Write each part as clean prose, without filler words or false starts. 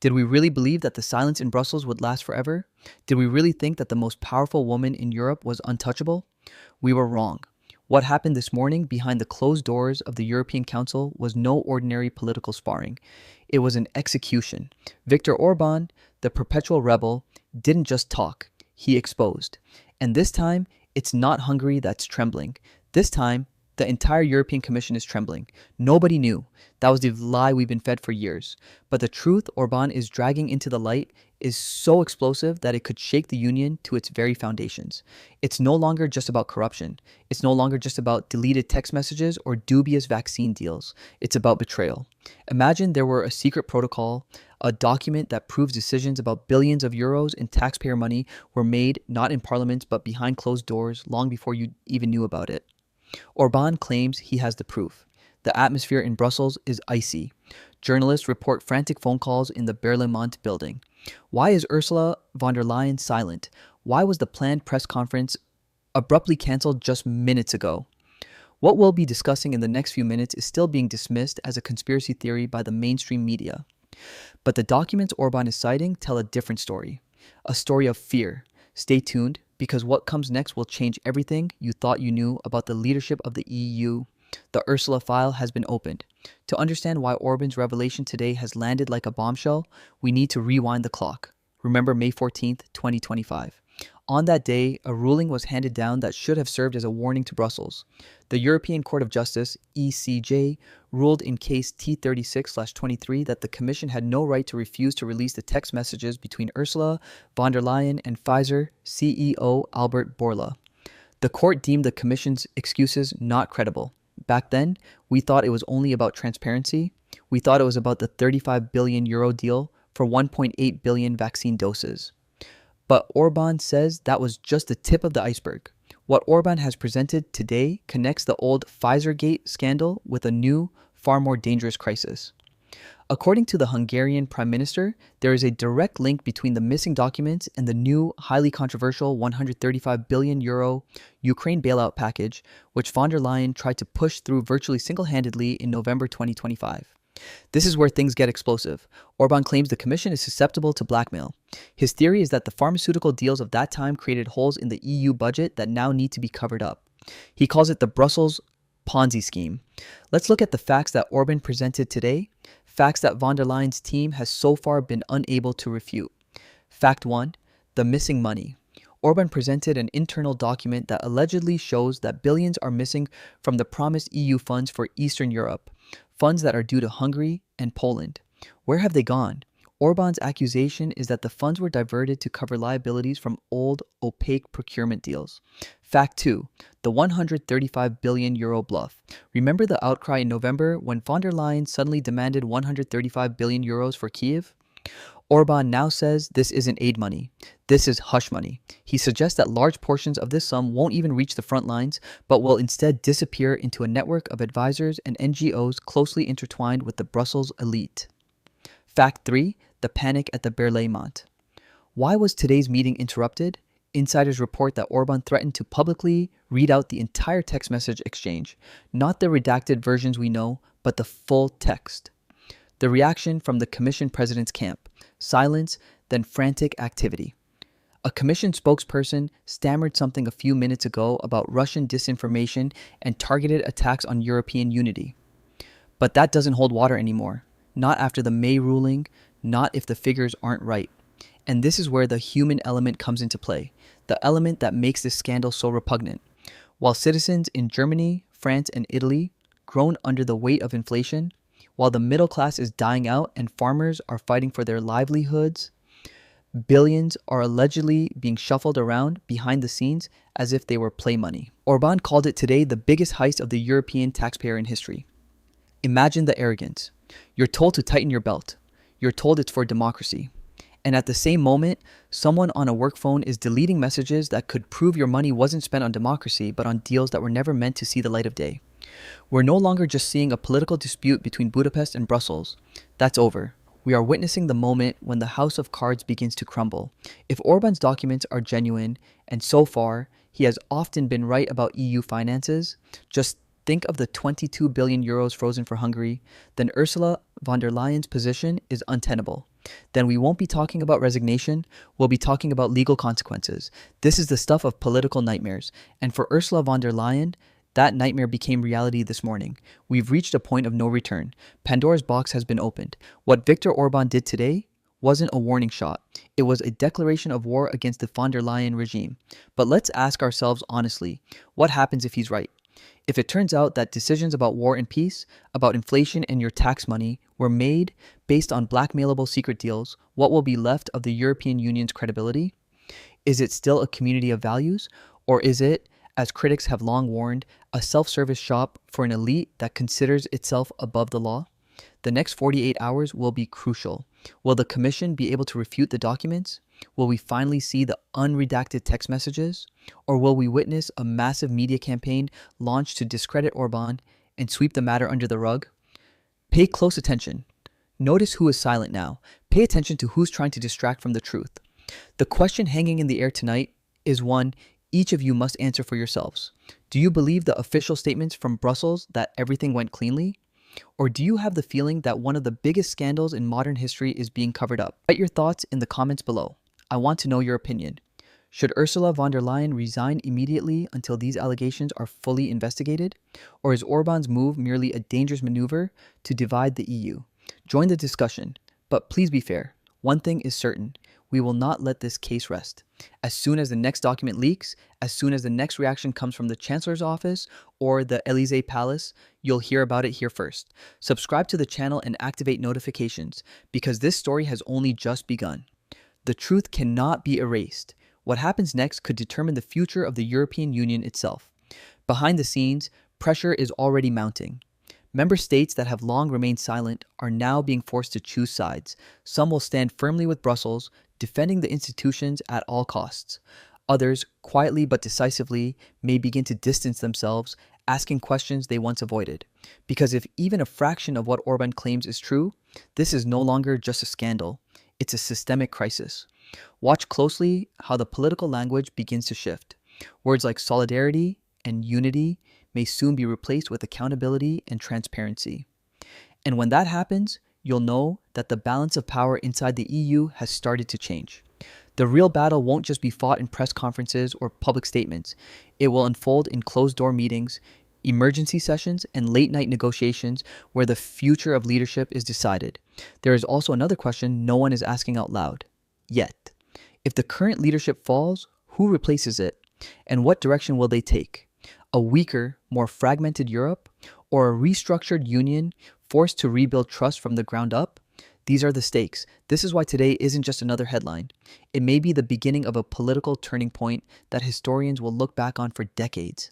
Did we really believe that the silence in Brussels would last forever? Did we really think that the most powerful woman in Europe was untouchable? We were wrong. What happened this morning behind the closed doors of the European Council was no ordinary political sparring. It was an execution. Viktor Orbán, the perpetual rebel, didn't just talk, he exposed. And this time, it's not Hungary that's trembling. This time, the entire European Commission is trembling. Nobody knew. That was the lie we've been fed for years. But the truth Orbán is dragging into the light is so explosive that it could shake the union to its very foundations. It's no longer just about corruption. It's no longer just about deleted text messages or dubious vaccine deals. It's about betrayal. Imagine there were a secret protocol, a document that proves decisions about billions of euros in taxpayer money were made not in parliament but behind closed doors long before you even knew about it. Orbán claims he has the proof. The atmosphere in Brussels is icy. Journalists report frantic phone calls in the Berlaymont building. Why is Ursula von der Leyen silent? Why was the planned press conference abruptly cancelled just minutes ago? What we'll be discussing in the next few minutes is still being dismissed as a conspiracy theory by the mainstream media. But the documents Orbán is citing tell a different story. A story of fear. Stay tuned, because what comes next will change everything you thought you knew about the leadership of the EU. The Ursula file has been opened. To understand why Orbán's revelation today has landed like a bombshell, we need to rewind the clock. Remember May 14th, 2025. On that day, a ruling was handed down that should have served as a warning to Brussels. The European Court of Justice, ECJ, ruled in case T36/23 that the Commission had no right to refuse to release the text messages between Ursula von der Leyen and Pfizer CEO Albert Bourla. The court deemed the Commission's excuses not credible. Back then, we thought it was only about transparency. We thought it was about the 35 billion euro deal for 1.8 billion vaccine doses. But Orbán says that was just the tip of the iceberg. What Orbán has presented today connects the old Pfizergate scandal with a new, far more dangerous crisis. According to the Hungarian Prime Minister, there is a direct link between the missing documents and the new, highly controversial 135 billion euro Ukraine bailout package, which von der Leyen tried to push through virtually single-handedly in November 2025. This is where things get explosive. Orbán claims the Commission is susceptible to blackmail. His theory is that the pharmaceutical deals of that time created holes in the EU budget that now need to be covered up. He calls it the Brussels Ponzi scheme. Let's look at the facts that Orbán presented today, facts that von der Leyen's team has so far been unable to refute. Fact 1. The missing money. Orbán presented an internal document that allegedly shows that billions are missing from the promised EU funds for Eastern Europe, funds that are due to Hungary and Poland. Where have they gone? Orbán's accusation is that the funds were diverted to cover liabilities from old, opaque procurement deals. Fact 2. The 135 billion euro bluff. Remember the outcry in November when von der Leyen suddenly demanded 135 billion euros for Kiev? Orbán now says this isn't aid money. This is hush money. He suggests that large portions of this sum won't even reach the front lines, but will instead disappear into a network of advisors and NGOs closely intertwined with the Brussels elite. Fact 3. The panic at the Berlaymont. Why was today's meeting interrupted? Insiders report that Orbán threatened to publicly read out the entire text message exchange, not the redacted versions we know, but the full text. The reaction from the Commission president's camp: silence, then frantic activity. A Commission spokesperson stammered something a few minutes ago about Russian disinformation and targeted attacks on European unity. But that doesn't hold water anymore. Not after the May ruling, not if the figures aren't right. And this is where the human element comes into play, the element that makes this scandal so repugnant. While citizens in Germany, France, and Italy groan under the weight of inflation, while the middle class is dying out and farmers are fighting for their livelihoods, billions are allegedly being shuffled around behind the scenes as if they were play money. Orbán called it today the biggest heist of the European taxpayer in history. Imagine the arrogance. You're told to tighten your belt. You're told it's for democracy. And at the same moment, someone on a work phone is deleting messages that could prove your money wasn't spent on democracy but on deals that were never meant to see the light of day. We're no longer just seeing a political dispute between Budapest and Brussels. That's over. We are witnessing the moment when the house of cards begins to crumble. If Orbán's documents are genuine, and so far, he has often been right about EU finances, just think of the 22 billion euros frozen for Hungary, then Ursula von der Leyen's position is untenable. Then we won't be talking about resignation, we'll be talking about legal consequences. This is the stuff of political nightmares. And for Ursula von der Leyen, that nightmare became reality this morning. We've reached a point of no return. Pandora's box has been opened. What Viktor Orbán did today wasn't a warning shot. It was a declaration of war against the von der Leyen regime. But let's ask ourselves honestly, what happens if he's right? If it turns out that decisions about war and peace, about inflation and your tax money were made based on blackmailable secret deals, what will be left of the European Union's credibility? Is it still a community of values? Or is it, as critics have long warned, a self-service shop for an elite that considers itself above the law? The next 48 hours will be crucial. Will the Commission be able to refute the documents? Will we finally see the unredacted text messages? Or will we witness a massive media campaign launched to discredit Orbán and sweep the matter under the rug? Pay close attention. Notice who is silent now. Pay attention to who's trying to distract from the truth. The question hanging in the air tonight is one each of you must answer for yourselves. Do you believe the official statements from Brussels that everything went cleanly? Or do you have the feeling that one of the biggest scandals in modern history is being covered up? Write your thoughts in the comments below. I want to know your opinion. Should Ursula von der Leyen resign immediately until these allegations are fully investigated? Or is Orbán's move merely a dangerous maneuver to divide the EU? Join the discussion, but please be fair. One thing is certain. We will not let this case rest. As soon as the next document leaks, as soon as the next reaction comes from the Chancellor's office or the Élysée Palace, you'll hear about it here first. Subscribe to the channel and activate notifications because this story has only just begun. The truth cannot be erased. What happens next could determine the future of the European Union itself. Behind the scenes, pressure is already mounting. Member states that have long remained silent are now being forced to choose sides. Some will stand firmly with Brussels, defending the institutions at all costs. Others, quietly but decisively, may begin to distance themselves, asking questions they once avoided. Because if even a fraction of what Orbán claims is true, this is no longer just a scandal. It's a systemic crisis. Watch closely how the political language begins to shift. Words like solidarity and unity may soon be replaced with accountability and transparency. And when that happens, you'll know that the balance of power inside the EU has started to change. The real battle won't just be fought in press conferences or public statements. It will unfold in closed-door meetings, emergency sessions, and late-night negotiations where the future of leadership is decided. There is also another question no one is asking out loud. Yet. If the current leadership falls, who replaces it? And what direction will they take? A weaker, more fragmented Europe, or a restructured union forced to rebuild trust from the ground up? These are the stakes. This is why today isn't just another headline. It may be the beginning of a political turning point that historians will look back on for decades.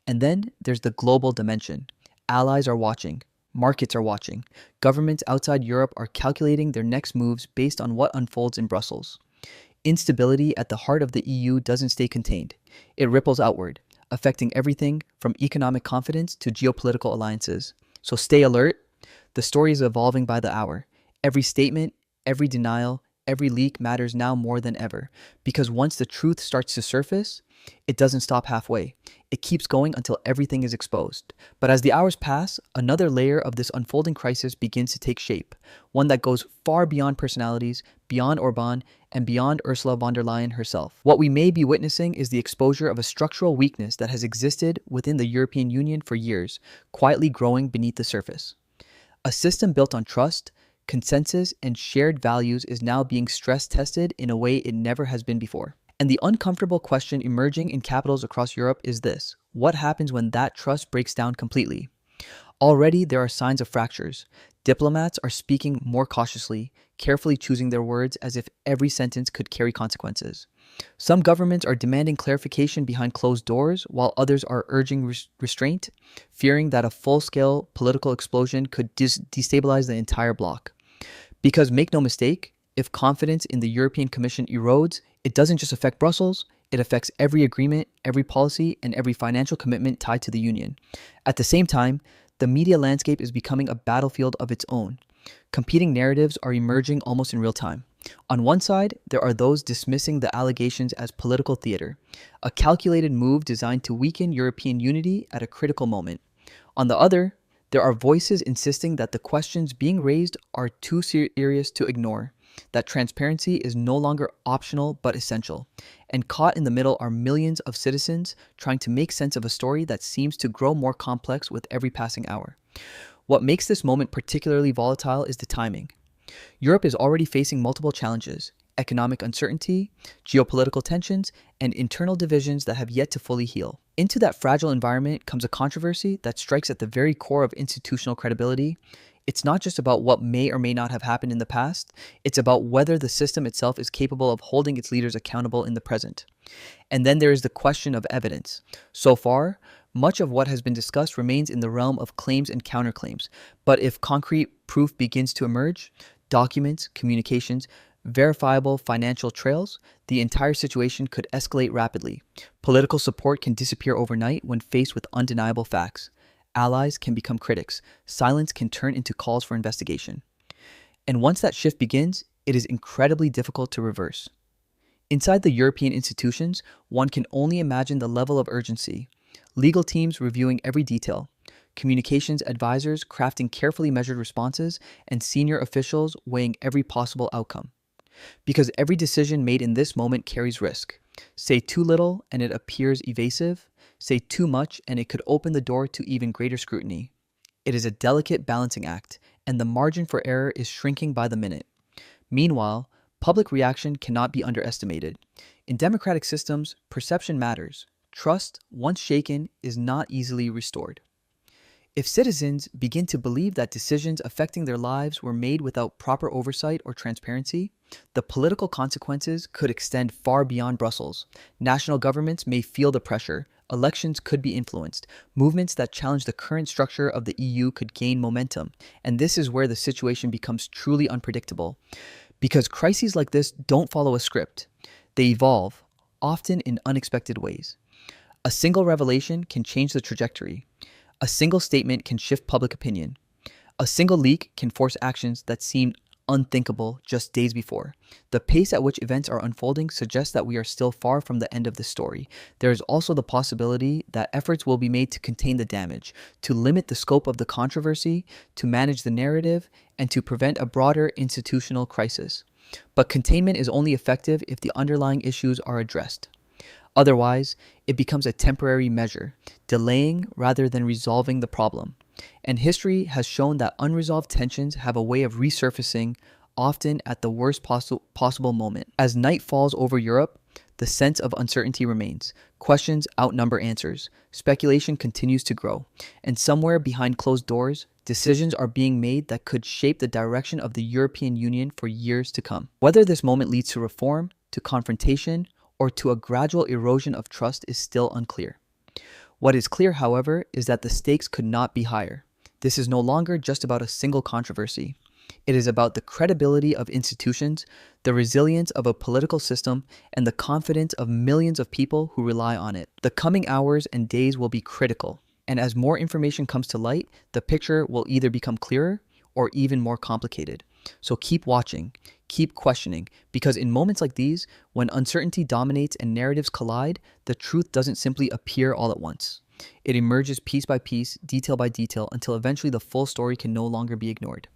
And then there's the global dimension. Allies are watching. Markets are watching. Governments outside Europe are calculating their next moves based on what unfolds in Brussels. Instability at the heart of the EU doesn't stay contained. It ripples outward, affecting everything from economic confidence to geopolitical alliances. So stay alert. The story is evolving by the hour. Every statement, every denial, every leak matters now more than ever. Because once the truth starts to surface, it doesn't stop halfway. It keeps going until everything is exposed. But as the hours pass, another layer of this unfolding crisis begins to take shape. One that goes far beyond personalities, beyond Orbán, and beyond Ursula von der Leyen herself. What we may be witnessing is the exposure of a structural weakness that has existed within the European Union for years, quietly growing beneath the surface. A system built on trust, consensus, and shared values is now being stress-tested in a way it never has been before. And the uncomfortable question emerging in capitals across Europe is this: what happens when that trust breaks down completely? Already there are signs of fractures. Diplomats are speaking more cautiously, carefully choosing their words as if every sentence could carry consequences. Some governments are demanding clarification behind closed doors, while others are urging restraint, fearing that a full-scale political explosion could destabilize the entire bloc. Because make no mistake, if confidence in the European Commission erodes, it doesn't just affect Brussels, it affects every agreement, every policy, and every financial commitment tied to the Union. At the same time, the media landscape is becoming a battlefield of its own. Competing narratives are emerging almost in real time. On one side, there are those dismissing the allegations as political theater, a calculated move designed to weaken European unity at a critical moment. On the other, there are voices insisting that the questions being raised are too serious to ignore, that transparency is no longer optional but essential. And caught in the middle are millions of citizens trying to make sense of a story that seems to grow more complex with every passing hour. What makes this moment particularly volatile is the timing. Europe is already facing multiple challenges: economic uncertainty, geopolitical tensions, and internal divisions that have yet to fully heal. Into that fragile environment comes a controversy that strikes at the very core of institutional credibility. It's not just about what may or may not have happened in the past, it's about whether the system itself is capable of holding its leaders accountable in the present. And then there is the question of evidence. So far, much of what has been discussed remains in the realm of claims and counterclaims, but if concrete proof begins to emerge, documents, communications, verifiable financial trails, the entire situation could escalate rapidly. Political support can disappear overnight when faced with undeniable facts. Allies can become critics. Silence can turn into calls for investigation. And once that shift begins, it is incredibly difficult to reverse. Inside the European institutions, one can only imagine the level of urgency. Legal teams reviewing every detail, communications advisors crafting carefully measured responses, and senior officials weighing every possible outcome. Because every decision made in this moment carries risk. Say too little and it appears evasive. Say too much and it could open the door to even greater scrutiny. It is a delicate balancing act, and the margin for error is shrinking by the minute. Meanwhile, public reaction cannot be underestimated. In democratic systems, perception matters. Trust, once shaken, is not easily restored. If citizens begin to believe that decisions affecting their lives were made without proper oversight or transparency, the political consequences could extend far beyond Brussels. National governments may feel the pressure. Elections could be influenced. Movements that challenge the current structure of the EU could gain momentum. And this is where the situation becomes truly unpredictable. Because crises like this don't follow a script. They evolve, often in unexpected ways. A single revelation can change the trajectory. A single statement can shift public opinion. A single leak can force actions that seemed unthinkable just days before. The pace at which events are unfolding suggests that we are still far from the end of the story. There is also the possibility that efforts will be made to contain the damage, to limit the scope of the controversy, to manage the narrative, and to prevent a broader institutional crisis. But containment is only effective if the underlying issues are addressed. Otherwise, it becomes a temporary measure, delaying rather than resolving the problem. And history has shown that unresolved tensions have a way of resurfacing, often at the worst possible moment. As night falls over Europe, the sense of uncertainty remains. Questions outnumber answers. Speculation continues to grow. And somewhere behind closed doors, decisions are being made that could shape the direction of the European Union for years to come. Whether this moment leads to reform, to confrontation, or to a gradual erosion of trust is still unclear. What is clear, however, is that the stakes could not be higher. This is no longer just about a single controversy. It is about the credibility of institutions, the resilience of a political system, and the confidence of millions of people who rely on it. The coming hours and days will be critical, and as more information comes to light, the picture will either become clearer or even more complicated. So keep watching, keep questioning, because in moments like these, when uncertainty dominates and narratives collide, the truth doesn't simply appear all at once. It emerges piece by piece, detail by detail, until eventually the full story can no longer be ignored.